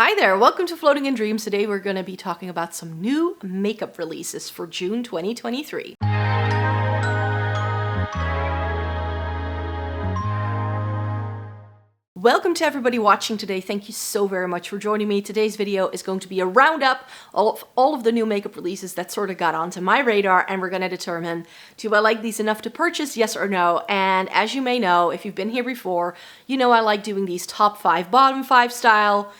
Hi there, welcome to Floating in Dreams. Today we're going to be talking about some new makeup releases for June 2023. Welcome to everybody watching today. Thank you so very much for joining me. Today's video is going to be a roundup of all of the new makeup releases that sort of got onto my radar, and we're going to determine, do I like these enough to purchase, yes or no? And as you may know, if you've been here before, you know I like doing these top 5, bottom 5 style.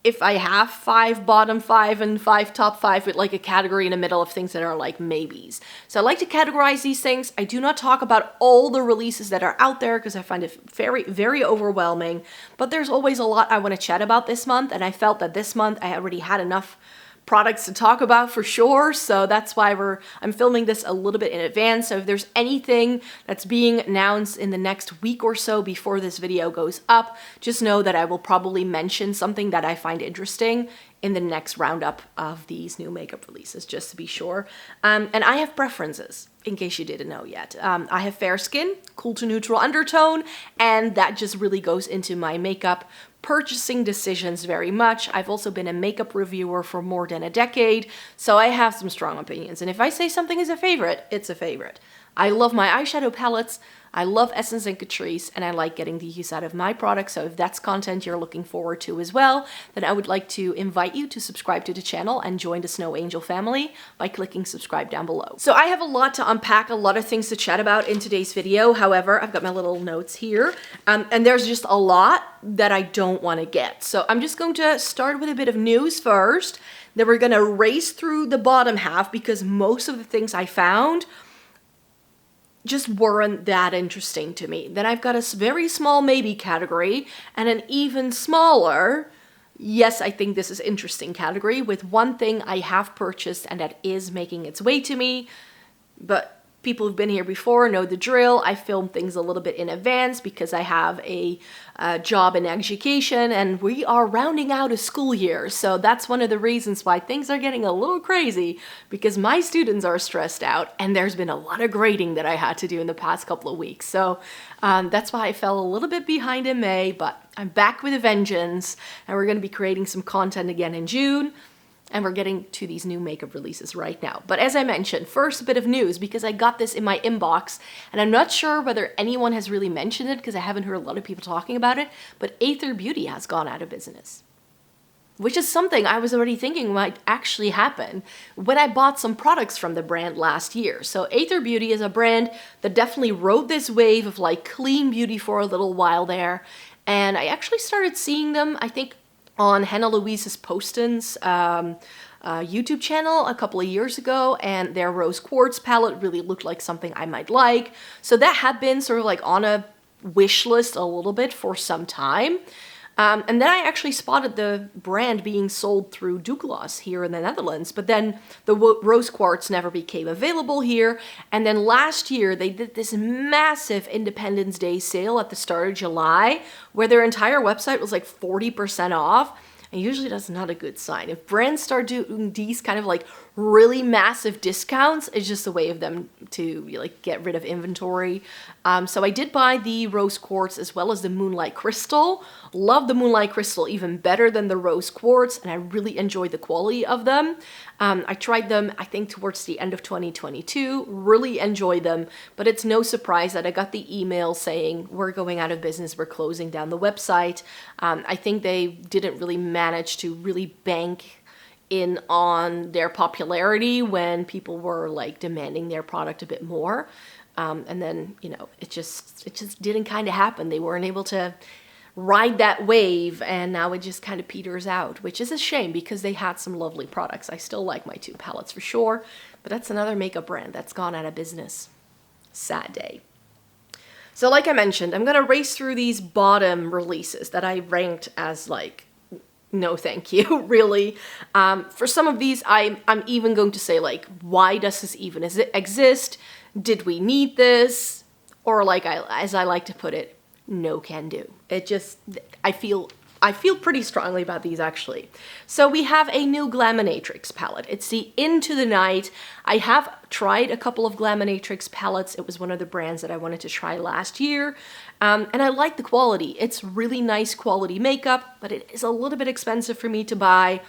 If I have 5 bottom 5 and 5 top 5 with like a category in the middle of things that are like maybes. So I like to categorize these things. I do not talk about all the releases that are out there because I find it very overwhelming. But there's always a lot I want to chat about this month, and I felt that this month I already had enough products to talk about for sure, so that's why I'm filming this a little bit in advance. So if there's anything that's being announced in the next week or so before this video goes up, just know that I will probably mention something that I find interesting in the next roundup of these new makeup releases, just to be sure. And I have preferences, in case you didn't know yet. I have fair skin, cool to neutral undertone, and that just really goes into my makeup purchasing decisions very much. I've also been a makeup reviewer for more than a decade, so I have some strong opinions. And if I say something is a favorite, it's a favorite. I love my eyeshadow palettes, I love Essence and Catrice, and I like getting the use out of my products. So if that's content you're looking forward to as well, then I would like to invite you to subscribe to the channel and join the Snow Angel family by clicking subscribe down below. So I have a lot to unpack, a lot of things to chat about in today's video. However, I've got my little notes here, and there's just a lot that I don't want to get. So I'm just going to start with a bit of news first. Then we're going to race through the bottom half because most of the things I found just weren't that interesting to me. Then I've got a very small maybe category and an even smaller, yes, I think this is interesting category, with one thing I have purchased and that is making its way to me. But people who've been here before know the drill. I film things a little bit in advance because I have a job in education and we are rounding out a school year. So that's one of the reasons why things are getting a little crazy, because my students are stressed out and there's been a lot of grading that I had to do in the past couple of weeks. So that's why I fell a little bit behind in May, but I'm back with a vengeance and we're going to be creating some content again in June. And we're getting to these new makeup releases right now. But as I mentioned, first a bit of news, because I got this in my inbox and I'm not sure whether anyone has really mentioned it because I haven't heard a lot of people talking about it, but Aether Beauty has gone out of business. Which is something I was already thinking might actually happen when I bought some products from the brand last year. So Aether Beauty is a brand that definitely rode this wave of like clean beauty for a little while there. And I actually started seeing them, I think, on Hannah Louise's Poston's YouTube channel a couple of years ago, and their Rose Quartz palette really looked like something I might like. So that had been sort of like on a wish list a little bit for some time. And then I actually spotted the brand being sold through Douglas here in the Netherlands, but then the Rose Quartz never became available here. And then last year they did this massive Independence Day sale at the start of July where their entire website was like 40% off. And usually that's not a good sign. If brands start doing these kind of like really massive discounts, it's just a way of them to like get rid of inventory. So I did buy the Rose Quartz as well as the Moonlight Crystal. Love the Moonlight Crystal even better than the Rose Quartz, and I really enjoyed the quality of them. I tried them, I think, towards the end of 2022. Really enjoyed them, but it's no surprise that I got the email saying, we're going out of business, we're closing down the website. I think they didn't really manage to really bank in on their popularity when people were like demanding their product a bit more. And then, you know, it just didn't kind of happen. They weren't able to ride that wave, and now it just kind of peters out, which is a shame because they had some lovely products. I still like my 2 palettes for sure, but that's another makeup brand that's gone out of business. Sad day. So like I mentioned, I'm gonna race through these bottom releases that I ranked as like, no thank you, really. For some of these, I'm even going to say like, why does this even exist? Did we need this? Or like, as I like to put it, no can do. I feel I feel pretty strongly about these actually. So we have a new Glaminatrix palette. It's the Into the Night. I have tried a couple of Glaminatrix palettes. It was one of the brands that I wanted to try last year. And I like the quality. It's really nice quality makeup, but it is a little bit expensive for me to buy.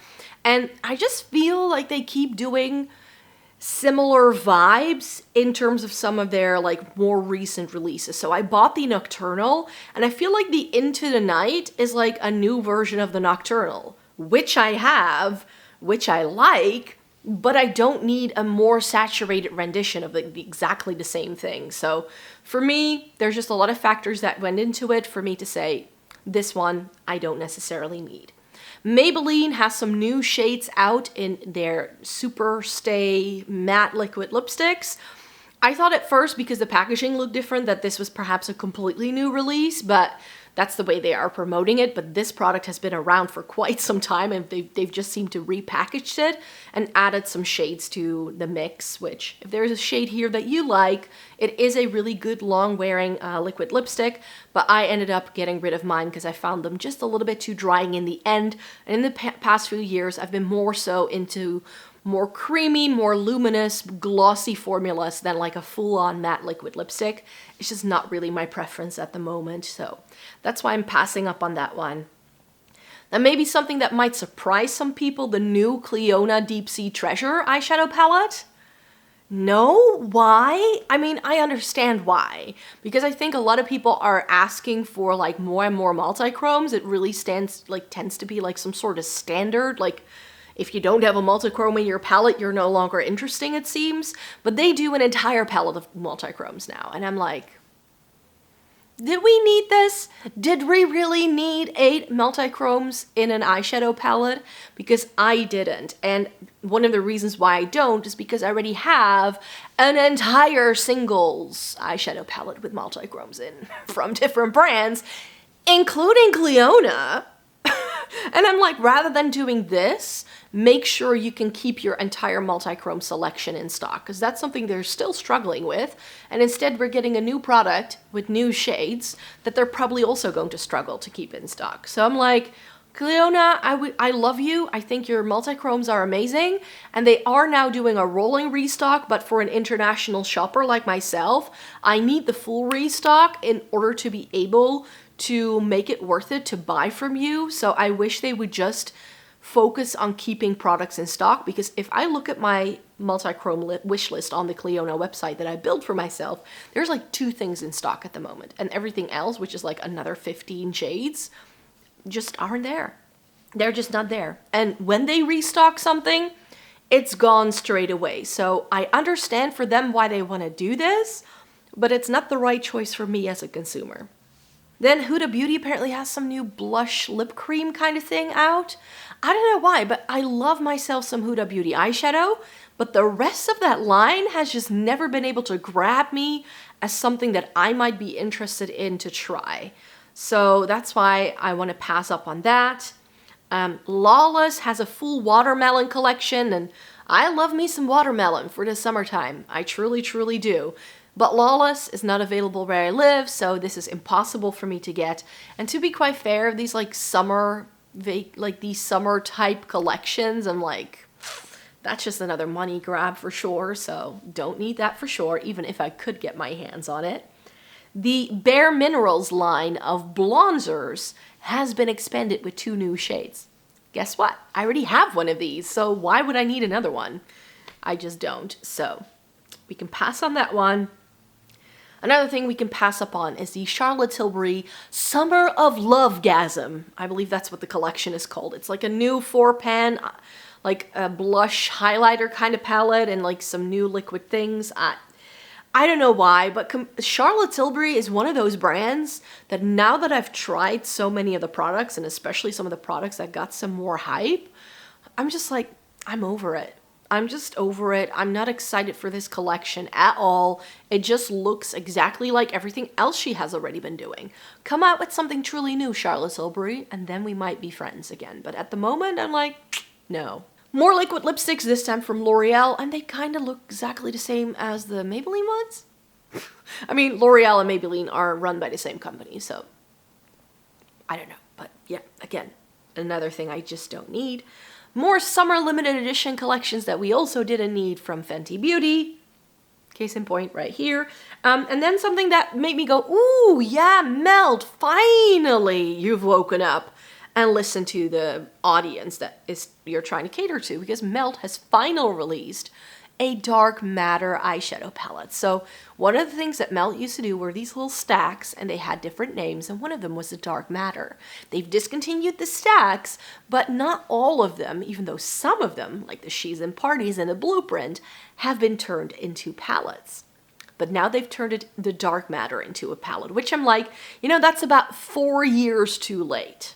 And I just feel like they keep doing similar vibes in terms of some of their like more recent releases. So I bought the Nocturnal, and I feel like the Into the Night is like a new version of the Nocturnal, which I have, which I like, but I don't need a more saturated rendition of exactly the same thing. So for me, there's just a lot of factors that went into it for me to say, this one I don't necessarily need. Maybelline has some new shades out in their Super Stay Matte Liquid Lipsticks. I thought at first, because the packaging looked different, that this was perhaps a completely new release, but that's the way they are promoting it. But this product has been around for quite some time, and they've just seemed to repackage it and added some shades to the mix, which if there's a shade here that you like, it is a really good long-wearing liquid lipstick, but I ended up getting rid of mine because I found them just a little bit too drying in the end. And in the past few years, I've been more so into more creamy, more luminous, glossy formulas than like a full-on matte liquid lipstick. It's just not really my preference at the moment, so that's why I'm passing up on that one. Now maybe something that might surprise some people, the new Clionadh Deep Sea Treasure eyeshadow palette. No? Why? I mean, I understand why. Because I think a lot of people are asking for like more and more multi-chromes. It really tends to be like some sort of standard, like if you don't have a multi-chrome in your palette, you're no longer interesting, it seems. But they do an entire palette of multi-chromes now. And I'm like, did we need this? Did we really need 8 multi-chromes in an eyeshadow palette? Because I didn't. And one of the reasons why I don't is because I already have an entire singles eyeshadow palette with multi-chromes in from different brands, including Clionadh. And I'm like, rather than doing this, make sure you can keep your entire multi-chrome selection in stock, because that's something they're still struggling with. And instead we're getting a new product with new shades that they're probably also going to struggle to keep in stock. So I'm like, Clionadh, I love you. I think your multi-chromes are amazing. And they are now doing a rolling restock, but for an international shopper like myself, I need the full restock in order to be able to make it worth it to buy from you. So I wish they would just focus on keeping products in stock, because if I look at my multi-chrome wish list on the Clionadh website that I built for myself, there's like 2 things in stock at the moment, and everything else, which is like another 15 shades, just aren't there. They're just not there. And when they restock something, it's gone straight away. So I understand for them why they want to do this, but it's not the right choice for me as a consumer. Then Huda Beauty apparently has some new blush lip cream kind of thing out. I don't know why, but I love myself some Huda Beauty eyeshadow, but the rest of that line has just never been able to grab me as something that I might be interested in to try. So that's why I want to pass up on that. Lawless has a full watermelon collection, and I love me some watermelon for the summertime. I truly, truly do. But Lawless is not available where I live, so this is impossible for me to get. And to be quite fair, these like summer type collections, I'm like, that's just another money grab for sure, so don't need that for sure, even if I could get my hands on it. The Bare Minerals line of bronzers has been expanded with 2 new shades. Guess what? I already have one of these, so why would I need another one? I just don't, so we can pass on that one. Another thing we can pass up on is the Charlotte Tilbury Summer of Lovegasm. I believe that's what the collection is called. It's like a new 4-pan, like a blush highlighter kind of palette and like some new liquid things. I don't know why, but Charlotte Tilbury is one of those brands that now that I've tried so many of the products, and especially some of the products that got some more hype, I'm just like, I'm over it. I'm just over it. I'm not excited for this collection at all. It just looks exactly like everything else she has already been doing. Come out with something truly new, Charlotte Tilbury, and then we might be friends again. But at the moment, I'm like, no. More liquid lipsticks, this time from L'Oreal, and they kind of look exactly the same as the Maybelline ones. I mean, L'Oreal and Maybelline are run by the same company, so I don't know. But yeah, again, another thing I just don't need. More summer limited edition collections that we also didn't need from Fenty Beauty. Case in point right here. And then something that made me go, ooh, yeah, Melt, finally you've woken up and listened to the audience that you're trying to cater to, because Melt has finally released a dark matter eyeshadow palette. So one of the things that Melt used to do were these little stacks, and they had different names, and one of them was the dark matter. They've discontinued the stacks, but not all of them, even though some of them, like the She's and Parties and the Blueprint, have been turned into palettes. But now they've turned the dark matter into a palette, which I'm like, you know, that's about 4 years too late.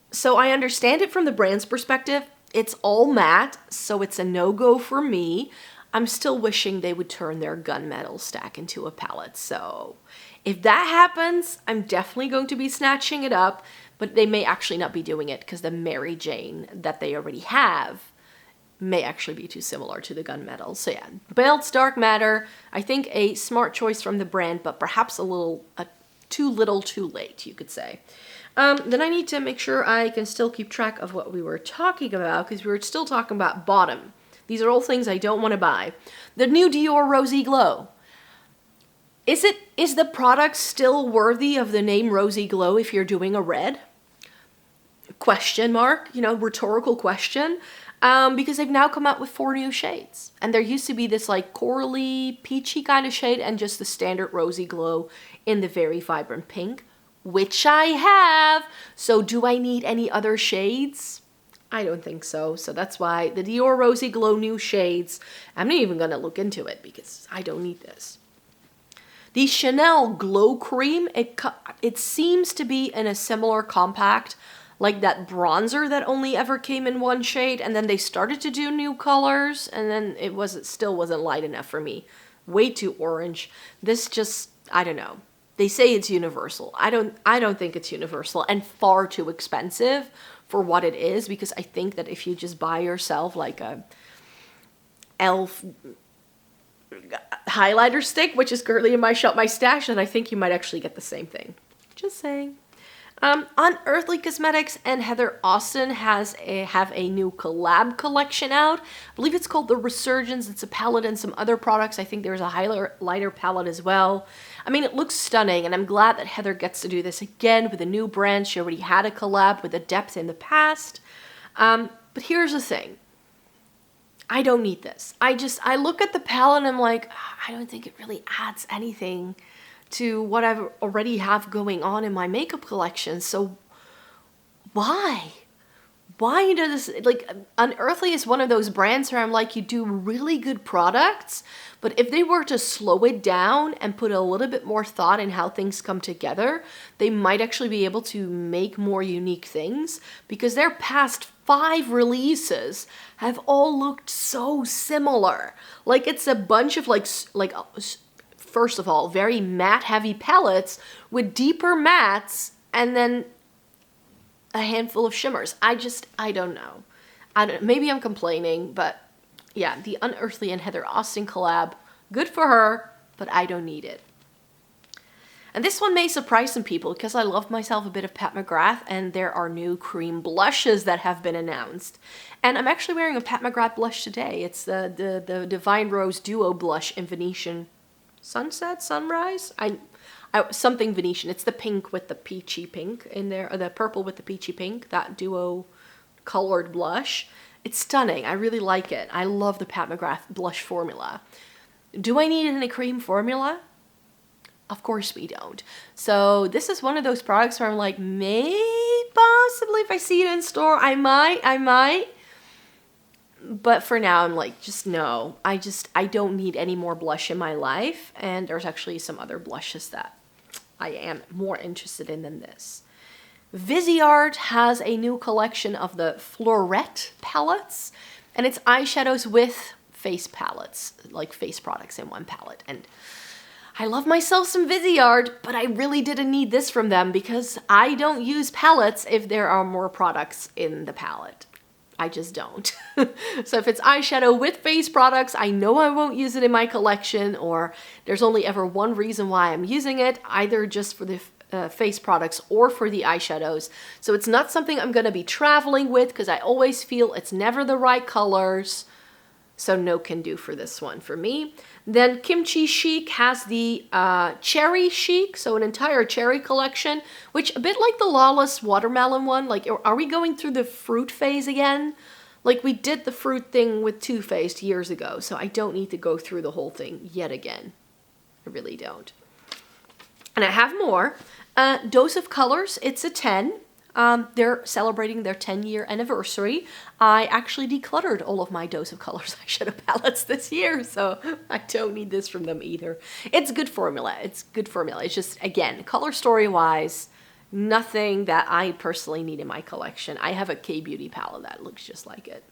So I understand it from the brand's perspective. It's all matte, so it's a no-go for me. I'm still wishing they would turn their gunmetal stack into a palette. So if that happens, I'm definitely going to be snatching it up, but they may actually not be doing it because the Mary Jane that they already have may actually be too similar to the gunmetal. So yeah, Melt's Dark Matter, I think a smart choice from the brand, but perhaps too little too late, you could say. Then I need to make sure I can still keep track of what we were talking about, because we were still talking about bottom. These are all things I don't want to buy. The new Dior Rosy Glow. Is the product still worthy of the name Rosy Glow if you're doing a red? Question mark, you know, rhetorical question. Because they've now come out with 4 new shades. And there used to be this like corally, peachy kind of shade, and just the standard Rosy Glow in the very vibrant pink, which I have. So do I need any other shades? I don't think so. So that's why the Dior Rosy Glow new shades, I'm not even going to look into it because I don't need this. The Chanel Glow Cream, it seems to be in a similar compact, like that bronzer that only ever came in 1 shade, and then they started to do new colors, and then it still wasn't light enough for me. Way too orange. This just, I don't know. They say it's universal. I don't think it's universal, and far too expensive for what it is, because I think that if you just buy yourself like a e.l.f. highlighter stick, which is currently in my stash, then I think you might actually get the same thing. Just saying. Unearthly Cosmetics and Heather Austin have a new collab collection out. I believe it's called The Resurgence. It's a palette and some other products. I think there's a highlighter palette as well. I mean, it looks stunning, and I'm glad that Heather gets to do this again with a new brand. She already had a collab with Adept in the past. But here's the thing. I don't need this. I look at the palette and I'm like, I don't think it really adds anything to what I already have going on in my makeup collection. So why? Why does this, like, Unearthly is one of those brands where I'm like, you do really good products, but if they were to slow it down and put a little bit more thought in how things come together, they might actually be able to make more unique things, because their past 5 releases have all looked so similar. Like, it's a bunch of first of all, very matte heavy palettes with deeper mattes and then a handful of shimmers. I don't know. Maybe I'm complaining, but yeah, the Unearthly and Heather Austin collab, good for her, but I don't need it. And this one may surprise some people because I love myself a bit of Pat McGrath, and there are new cream blushes that have been announced. And I'm actually wearing a Pat McGrath blush today. It's the Divine Rose Duo blush in Venetian Sunset, Sunrise? Something Venetian. It's the pink with the peachy pink in there, or the purple with the peachy pink, that duo colored blush. It's stunning. I really like it. I love the Pat McGrath blush formula. Do I need it in a cream formula? Of course we don't. So this is one of those products where I'm like, maybe, possibly, if I see it in store, I might. But for now, I'm like, just no. I don't need any more blush in my life. And there's actually some other blushes that I am more interested in than this. Viseart has a new collection of the Fleurette palettes. And it's eyeshadows with face palettes, like face products in one palette. And I love myself some Viseart, but I really didn't need this from them because I don't use palettes if there are more products in the palette. I just don't. So if it's eyeshadow with face products, I know I won't use it in my collection, or there's only ever one reason why I'm using it, either just for the face products or for the eyeshadows. So it's not something I'm going to be traveling with because I always feel it's never the right colors. So no can do for this one for me. Then Kimchi Chic has the Cherry Chic, so an entire cherry collection, which a bit like the Lawless Watermelon one. Like, are we going through the fruit phase again? Like, we did the fruit thing with Too Faced years ago, so I don't need to go through the whole thing yet again. I really don't. And I have more. Dose of Colors, it's a 10. They're celebrating their 10-year anniversary. I actually decluttered all of my Dose of Colors eyeshadow palettes this year, so I don't need this from them either. It's good formula. It's good formula. It's just, again, color story-wise, nothing that I personally need in my collection. I have a K-Beauty palette that looks just like it.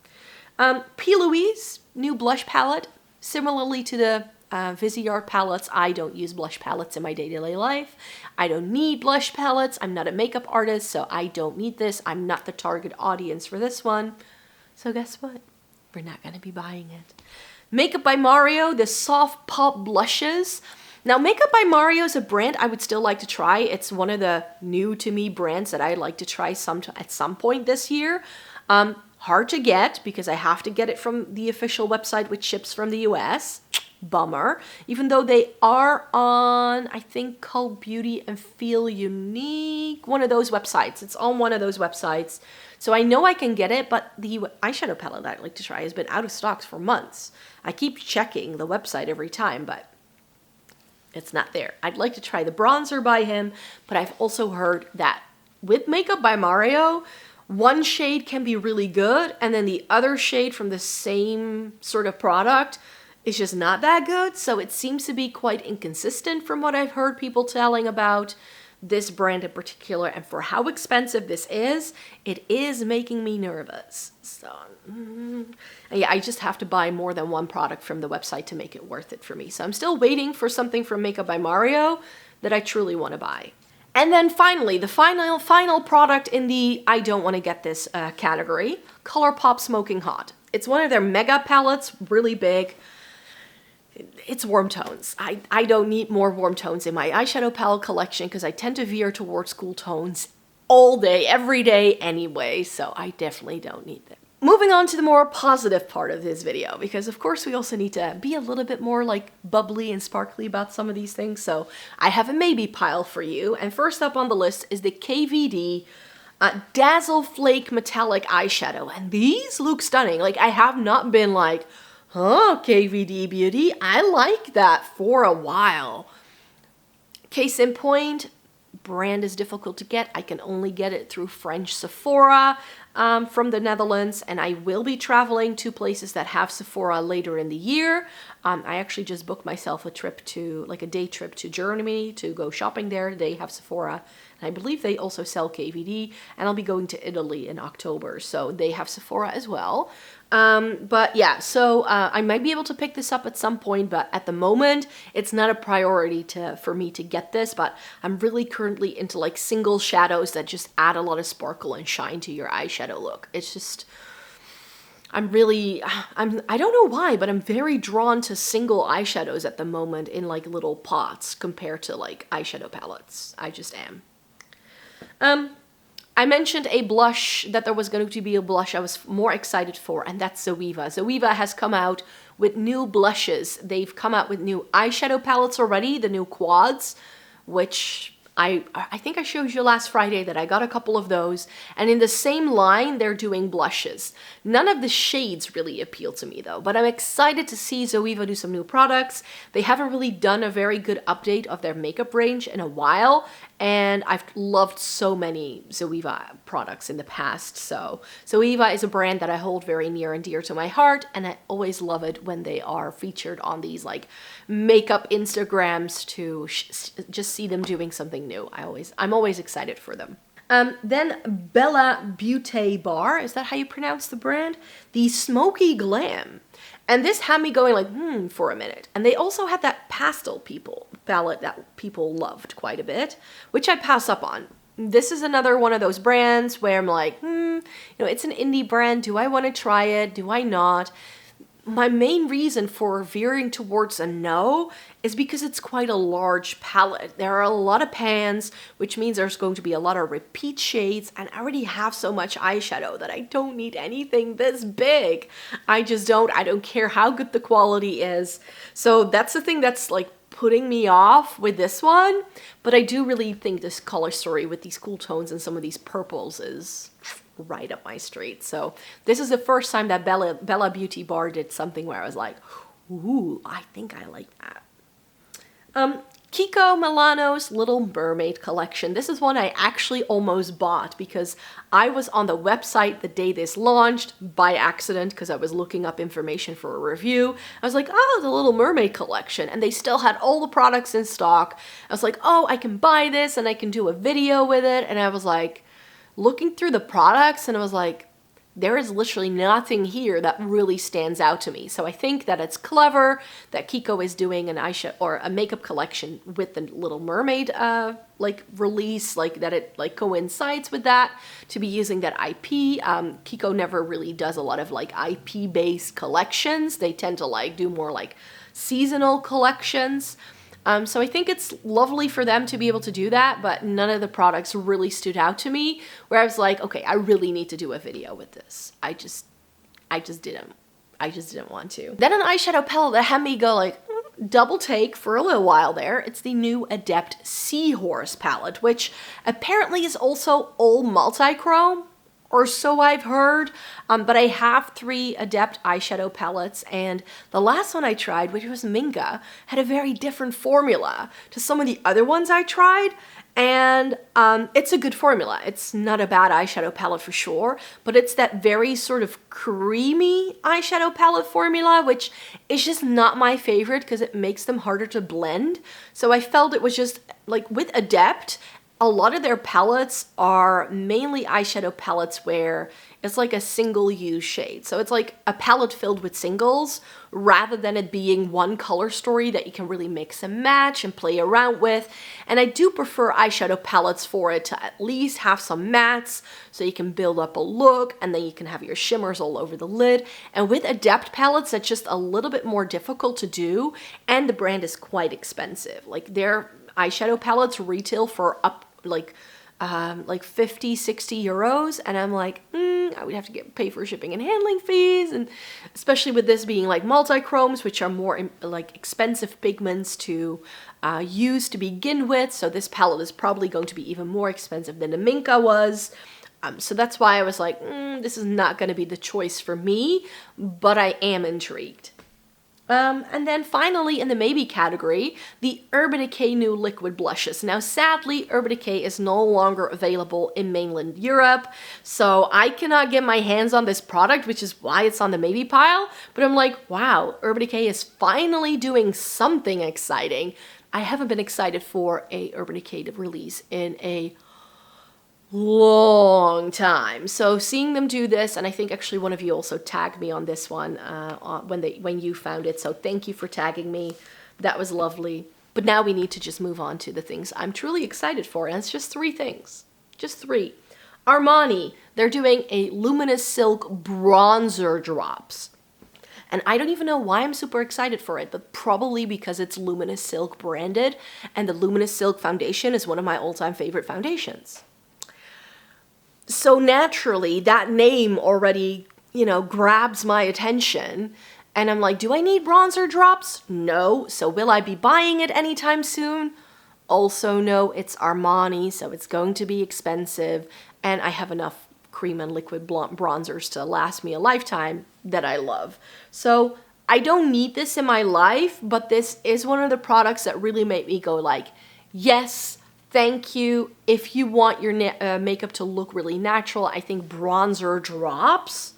P. Louise, new blush palette. Similarly to the Viseart palettes, I don't use blush palettes in my day-to-day life. I don't need blush palettes. I'm not a makeup artist, so I don't need this. I'm not the target audience for this one. So guess what? We're not going to be buying it. Makeup by Mario, the soft pop blushes. Now, Makeup by Mario is a brand I would still like to try. It's one of the new to me brands that I'd like to try at some point this year. Hard to get because I have to get it from the official website which ships from the US. Bummer. Even though they are on, I think, Cult Beauty and Feel Unique. One of those websites. It's on one of those websites. So I know I can get it, but the eyeshadow palette that I'd like to try has been out of stocks for months. I keep checking the website every time, but it's not there. I'd like to try the bronzer by him, but I've also heard that with Makeup by Mario, one shade can be really good, and then the other shade from the same sort of product is just not that good. So it seems to be quite inconsistent from what I've heard people telling about this brand in particular. And for how expensive this is, it is making me nervous. So yeah, I just have to buy more than one product from the website to make it worth it for me. So I'm still waiting for something from Makeup by Mario that I truly want to buy. And then finally, the final product in the I don't want to get this category, ColourPop Smoking Hot. It's one of their mega palettes, really big. It's warm tones. I don't need more warm tones in my eyeshadow palette collection because I tend to veer towards cool tones all day, every day anyway, so I definitely don't need them. Moving on to the more positive part of this video, because of course we also need to be a little bit more like bubbly and sparkly about some of these things, so I have a maybe pile for you. And first up on the list is the KVD Dazzle Flake Metallic Eyeshadow, and these look stunning. Like, I have not been like, huh, KVD Beauty, I like that for a while. Case in point, brand is difficult to get. I can only get it through French Sephora from the Netherlands, and I will be traveling to places that have Sephora later in the year. I actually just booked myself a trip to, like a day trip to Germany to go shopping there. They have Sephora, and I believe they also sell KVD, and I'll be going to Italy in October, so they have Sephora as well. But yeah, so I might be able to pick this up at some point, but at the moment, it's not a priority for me to get this, but I'm really currently into like single shadows that just add a lot of sparkle and shine to your eyeshadow look. It's just, I don't know why, but I'm very drawn to single eyeshadows at the moment in like little pots compared to like eyeshadow palettes. I just am. I mentioned a blush, that there was going to be a blush I was more excited for, and that's Zoeva. Zoeva has come out with new blushes. They've come out with new eyeshadow palettes already, the new quads, which I think I showed you last Friday that I got a couple of those. And in the same line, they're doing blushes. None of the shades really appeal to me though, but I'm excited to see Zoeva do some new products. They haven't really done a very good update of their makeup range in a while, and I've loved so many Zoeva products in the past. So Zoeva is a brand that I hold very near and dear to my heart, and I always love it when they are featured on these like makeup Instagrams to just see them doing something new. I'm always excited for them. Then Bella Beauté Bar, is that how you pronounce the brand? The Smoky Glam. And this had me going like, for a minute. And they also had that Pastel palette that people loved quite a bit, which I pass up on. This is another one of those brands where I'm like, it's an indie brand. Do I want to try it? Do I not? my main reason for veering towards a no is because it's quite a large palette. There are a lot of pans, which means there's going to be a lot of repeat shades, and I already have so much eyeshadow that I don't need anything this big. I just don't. I don't care how good the quality is. So that's the thing that's like putting me off with this one. But I do really think this color story with these cool tones and some of these purples is right up my street. So this is the first time that Bella Beauty Bar did something where I was like, ooh, I think I like that. Kiko Milano's Little Mermaid collection. This is one I actually almost bought because I was on the website the day this launched by accident because I was looking up information for a review. I was like, oh, the Little Mermaid collection, and they still had all the products in stock. I was like, oh, I can buy this and I can do a video with it, and I was like, looking through the products, and I was like, there is literally nothing here that really stands out to me. So I think that it's clever that Kiko is doing an eyeshadow or a makeup collection with the Little Mermaid like release, like that it like coincides with that, to be using that IP. Kiko never really does a lot of like IP based collections. They tend to like do more like seasonal collections. So I think it's lovely for them to be able to do that, but none of the products really stood out to me where I was like, okay, I really need to do a video with this. I just didn't want to. Then an eyeshadow palette that had me go like, double take for a little while there. It's the new Adept Seahorse palette, which apparently is also all multi-chrome, or so I've heard, but I have 3 Adept eyeshadow palettes, and the last one I tried, which was Minga, had a very different formula to some of the other ones I tried, and it's a good formula. It's not a bad eyeshadow palette for sure, but it's that very sort of creamy eyeshadow palette formula, which is just not my favorite because it makes them harder to blend. So I felt it was just, like with Adept, a lot of their palettes are mainly eyeshadow palettes where it's like a single use shade. So it's like a palette filled with singles rather than it being one color story that you can really mix and match and play around with. And I do prefer eyeshadow palettes for it to at least have some mattes so you can build up a look, and then you can have your shimmers all over the lid. And with Adept palettes, that's just a little bit more difficult to do, and the brand is quite expensive. Like their eyeshadow palettes retail for up like 50, 60 euros, and I'm like, I would have to pay for shipping and handling fees, and especially with this being like multi-chromes, which are more like expensive pigments to use to begin with, so this palette is probably going to be even more expensive than the Minka was. So that's why I was like, this is not going to be the choice for me, but I am intrigued. And then finally in the maybe category, the Urban Decay new liquid blushes. Now sadly, Urban Decay is no longer available in mainland Europe, so I cannot get my hands on this product, which is why it's on the maybe pile. But I'm like, wow, Urban Decay is finally doing something exciting. I haven't been excited for a Urban Decay release in a long time. So seeing them do this, and I think actually one of you also tagged me on this one when you found it, so thank you for tagging me. That was lovely. But now we need to just move on to the things I'm truly excited for, and it's just 3 things. Just 3. Armani, they're doing a Luminous Silk bronzer drops. And I don't even know why I'm super excited for it, but probably because it's Luminous Silk branded, and the Luminous Silk foundation is one of my all-time favorite foundations. So naturally, that name already, grabs my attention. And I'm like, do I need bronzer drops? No. So will I be buying it anytime soon? Also no, it's Armani, so it's going to be expensive. And I have enough cream and liquid bronzers to last me a lifetime that I love. So I don't need this in my life, but this is one of the products that really make me go like, yes, thank you. If you want your makeup to look really natural, I think bronzer drops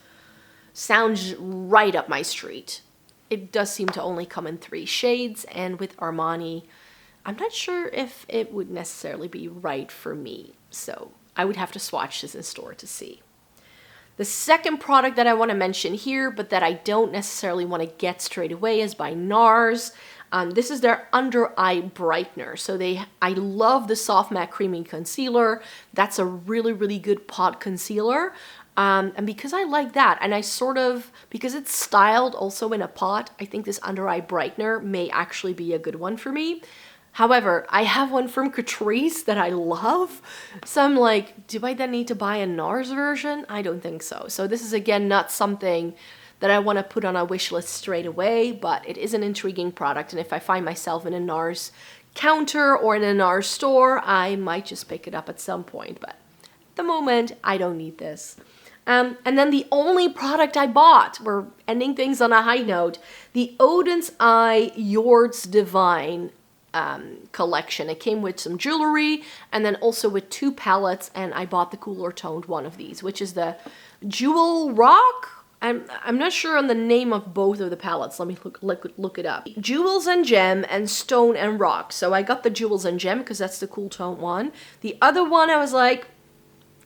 sounds right up my street. It does seem to only come in 3 shades, and with Armani, I'm not sure if it would necessarily be right for me. So I would have to swatch this in store to see. The second product that I want to mention here, but that I don't necessarily want to get straight away, is by NARS. This is their under eye brightener. So I love the soft matte creamy concealer. That's a really, really good pot concealer. And because I like that, and because it's styled also in a pot, I think this under eye brightener may actually be a good one for me. However, I have one from Catrice that I love. So I'm like, do I then need to buy a NARS version? I don't think so. So this is again not something that I want to put on a wish list straight away, but it is an intriguing product. And if I find myself in a NARS counter or in a NARS store, I might just pick it up at some point. But at the moment, I don't need this. And then the only product I bought, we're ending things on a high note, the Odin's Eye Yours Divine collection. It came with some jewelry and then also with 2 palettes, and I bought the cooler toned one of these, which is the Jewel Rock. I'm not sure on the name of both of the palettes. Let me look it up. Jewels and Gem and Stone and Rock. So I got the Jewels and Gem because that's the cool tone one. The other one I was like,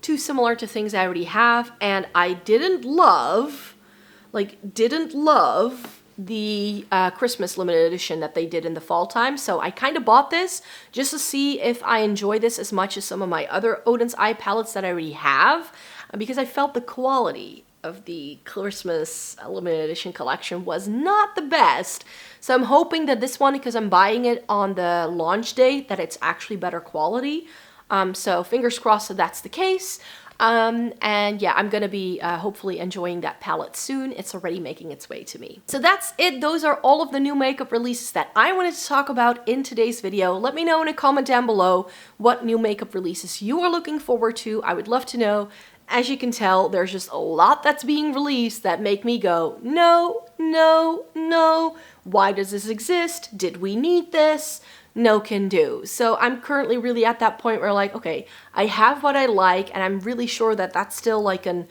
too similar to things I already have, and I didn't love the Christmas limited edition that they did in the fall time. So I kind of bought this just to see if I enjoy this as much as some of my other Odin's Eye palettes that I already have, because I felt the quality of the Christmas limited edition collection was not the best. So I'm hoping that this one, because I'm buying it on the launch date, that it's actually better quality. So fingers crossed that that's the case. And yeah, I'm going to be hopefully enjoying that palette soon. It's already making its way to me. So that's it. Those are all of the new makeup releases that I wanted to talk about in today's video. Let me know in a comment down below what new makeup releases you are looking forward to. I would love to know. As you can tell, there's just a lot that's being released that make me go, no, no, no. Why does this exist? Did we need this? No can do. So I'm currently really at that point where like, okay, I have what I like, and I'm really sure that that's still like an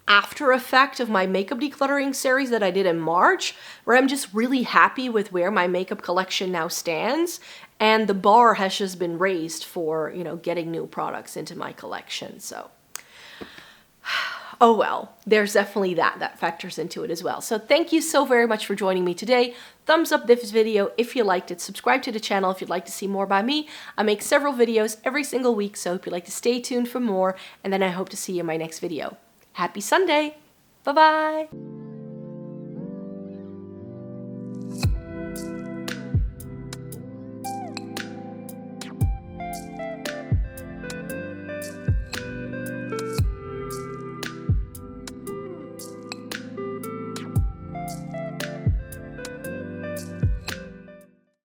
after effect of my makeup decluttering series that I did in March, where I'm just really happy with where my makeup collection now stands. And the bar has just been raised for, you know, getting new products into my collection. So oh well, there's definitely that factors into it as well. So thank you so very much for joining me today. Thumbs up this video if you liked it. Subscribe to the channel if you'd like to see more by me. I make several videos every single week, so if you'd like to stay tuned for more, and then I hope to see you in my next video. Happy Sunday! Bye-bye!